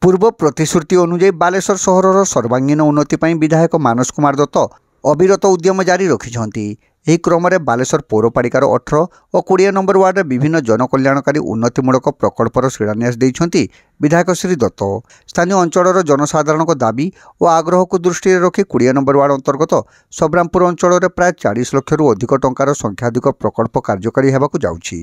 पूर्व प्रतिश्रुति अनुଯାयी बालेश्वर सहर सर्वांगीन उन्नति पर विधायक मानस कुमार दत्त अविरत उद्यम जारी रखिंट। ଏହି କ୍ରମରେ ବାଲେଶ୍ୱର ପୌରପାଳିକାର 18 ଓ 20 ନମ୍ବର ୱାର୍ଡରେ ବିଭିନ୍ନ ଜନକଲ୍ୟାଣକାରୀ ଉନ୍ନତିମୂଳକ ପ୍ରକଳ୍ପର ଶିଳାନ୍ୟାସ ଦେଇଛନ୍ତି ବିଧାୟକ ଶ୍ରୀ ଦତ୍ତ। ସ୍ଥାନୀୟ ଅଞ୍ଚଳର ଜନସାଧାରଣଙ୍କ ଦାବି ଓ ଆଗ୍ରହକୁ ଦୃଷ୍ଟିରେ ରଖି 20 ନମ୍ବର ୱାର୍ଡ ଅନ୍ତର୍ଗତ ସବ୍ରାମପୁର ଅଞ୍ଚଳରେ ପ୍ରାୟ 40 ଲକ୍ଷରୁ ଅଧିକ ଟଙ୍କାର ସଂଖ୍ୟାଧିକ ପ୍ରକଳ୍ପ କାର୍ଯ୍ୟକାରୀ ହେବାକୁ ଯାଉଛି।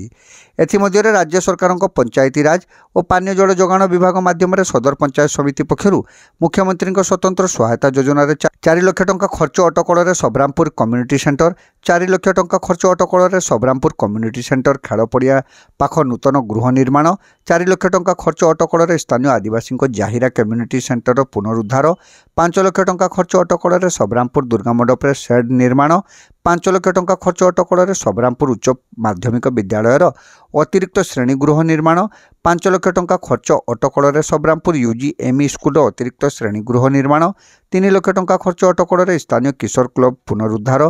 ଏଥିମଧ୍ୟରେ ରାଜ୍ୟ ସରକାରଙ୍କ ପଞ୍ଚାୟତି ରାଜ ଓ ପାନୀୟ ଜଳ ଯୋଗାଣ ବିଭାଗ ମାଧ୍ୟମରେ ସଦର ପଞ୍ଚାୟତ ସମିତି ପକ୍ଷରୁ ମୁଖ୍ୟମନ୍ତ୍ରୀଙ୍କ ସ୍ୱତନ୍ତ୍ର ସହାୟତା ଯୋଜନାରେ 4 ଲକ୍ଷ ଟଙ୍କା ଖର୍ଚ୍ଚ ଅଟକଳରେ ସବ୍ରାମପୁର କମ୍ୟୁନିଟି ସେଣ୍ଟର, 4 ଲକ୍ଷ ଟଙ୍କା ଖର୍ଚ୍ଚ ଅଟକଳରେ ସବ୍ରାମପୁର କମ୍ୟୁନିଟି ସେଣ୍ଟର ଖେଳ ପଡ଼ିଆ ପାଖ ନୂତନ ଗୃହ ନିର୍ମାଣ, 4 ଲକ୍ଷ ଟଙ୍କା ଖର୍ଚ୍ଚ ଅଟକଳରେ ସ୍ଥାନୀୟ ଆଦିବାସୀଙ୍କ ଜାହିରା କମ୍ୟୁନିଟି ସେଣ୍ଟର ପୁନରୁଦ୍ଧାର, 5 ଲକ୍ଷ ଟଙ୍କା ଖର୍ଚ୍ଚ ଅଟକଳରେ ସବ୍ରାମପୁର ଦୁର୍ଗା ମଣ୍ଡପରେ ସେଡ୍ ନିର୍ମାଣ, 5 ଲକ୍ଷ ଟଙ୍କା ଖର୍ଚ୍ଚ ଅଟକଳରେ ସବ୍ରାମପୁର ଉଚ୍ଚ ମାଧ୍ୟମିକ ବିଦ୍ୟାଳୟର ଅତିରିକ୍ତ ଶ୍ରେଣୀଗୃହ ନିର୍ମାଣ, 5 ଲକ୍ଷ ଟଙ୍କା ଖର୍ଚ୍ଚ ଅଟକଳରେ ସବ୍ରାମପୁର UGME ସ୍କୁଲର ଅତିରିକ୍ତ ଶ୍ରେଣୀଗୃହ ନିର୍ମାଣ, 3 ଲକ୍ଷ ଟଙ୍କା ଖର୍ଚ୍ଚ ଅଟକଳରେ ସ୍ଥାନୀୟ କିଶୋର କ୍ଲବ ପୁନରୁଦ୍ଧାର,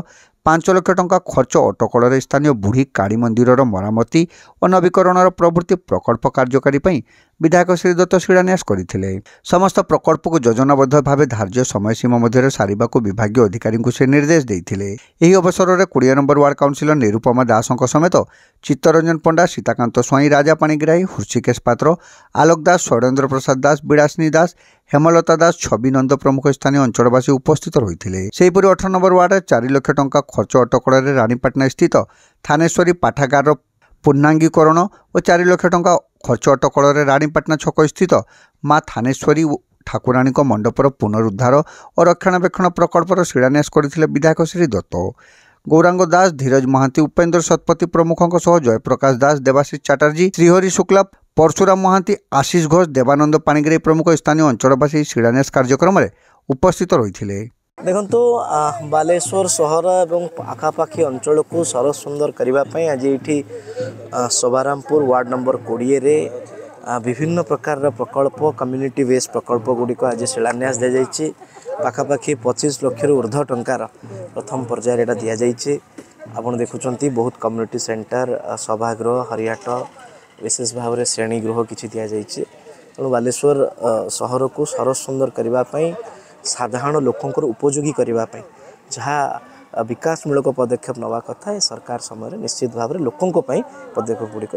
5 ଲକ୍ଷ ଟଙ୍କା ଖର୍ଚ୍ଚ ଅଟକଳରେ ସ୍ଥାନୀୟ ବୁଢ଼ୀ କାଳୀ ମନ୍ଦିରର ମରାମତି ଓ ନବୀକରଣର ପ୍ରଭୃତି ପ୍ରକଳ୍ପ କାର୍ଯ୍ୟକାରୀ ପାଇଁ ବିଧାୟକ ଶ୍ରୀ ଦତ୍ତ ଶିଳାନ୍ୟାସ କରିଥିଲେ। ସମସ୍ତ ପ୍ରକଳ୍ପକୁ ଯୋଜନାବଦ୍ଧ ଭାବେ ଧାର୍ଯ୍ୟ ସମୟସୀମା ମଧ୍ୟରେ ସାରିବାକୁ ବିଭାଗୀୟ ଅଧିକାରୀଙ୍କୁ ସେ ନିର୍ଦ୍ଦେଶ ଦେଇଥିଲେ। ଏହି ଅବସରରେ 20 ନମ୍ବର ୱାର୍ଡ କାଉନସିଲର ନିରୁପମା ଦାସଙ୍କ ସମେତ ଚିତ୍ତରଞ୍ଜନ ପଣ୍ଡା, ସୀତାକାନ୍ତ ସ୍ୱାଇଁ, ରାଜା ପାଣିଗ୍ରାହୀ, ହୃଷିକେଶ ପାତ୍ର, ଆଲୋକ ଦାସ, ଷଡ଼େନ୍ଦ୍ର ପ୍ରସାଦ ଦାସ, ବିଳାସିନୀ ଦାସ, ହେମଲତା ଦାସ, ଛବି ନନ୍ଦ ପ୍ରମୁଖ ସ୍ଥାନୀୟ ଅଞ୍ଚଳବାସୀ ଉପସ୍ଥିତ ରହିଥିଲେ। ସେହିପରି 18 ନମ୍ବର ୱାର୍ଡରେ 4 ଲକ୍ଷ ଟଙ୍କା ଖର୍ଚ୍ଚ ଅଟକଳରେ ରାଣୀପାଟଣା ସ୍ଥିତ ଥାନେଶ୍ୱରୀ ପାଠାଗାରର ପୂର୍ଣ୍ଣାଙ୍ଗୀକରଣ ଓ 4 ଲକ୍ଷ ଟଙ୍କା ଖର୍ଚ୍ଚ ଅଟକଳରେ ରାଣୀପାଟଣା ଛକ ସ୍ଥିତ ମା ଥାନେଶ୍ୱରୀ ଠାକୁରାଣୀଙ୍କ ମଣ୍ଡପର ପୁନରୁଦ୍ଧାର ଓ ରକ୍ଷଣାବେକ୍ଷଣ ପ୍ରକଳ୍ପର ଶିଳାନ୍ୟାସ କରିଥିଲେ ବିଧାୟକ ଶ୍ରୀ ଦତ୍ତ। ଗୌରାଙ୍ଗ ଦାସ, ଧୀରଜ ମହାନ୍ତି, ଉପେନ୍ଦ୍ର ଶତପଥୀ ପ୍ରମୁଖଙ୍କ ସହ ଜୟପ୍ରକାଶ ଦାସ, ଦେବାଶିଷ ଚାଟାର୍ଜୀ, ଶ୍ରୀହରି ଶୁକ୍ଲା, परशुराम महांती, आशीष घोष, देवानंद पाणिग्राही प्रमुख स्थानीय अंचलवासी शिलान्यास कार्यक्रम में उपस्थित रही। देखो बालेश्वर सहर और आखापाखी अंचल को सरस सुंदर करने आज ये सबारामपुर वार्ड नंबर 20 रे विभिन्न प्रकार प्रकल्प कम्युनिटी बेस्ड प्रकल्प गुड़िक आज शिलान्यास दी जाइए। पाखापाखि 25 लक्ष ऊर्ध्व टंकार प्रथम पर्यायर दि जाइए। आपड़ देखुं बहुत कम्युनिटी सेंटर, सभागृह, हरियाट, विशेष भाव में श्रेणीगृह किसी दि जाइए। तेणु बालेश्वर सहर को सरस सुंदर करने, साधारण लोकंर उपयोगी करने जहाँ विकासमूलक पदक्षेप नवा कथा सरकार समय निश्चित भाव में लोकों पदक्षेप गुड़िक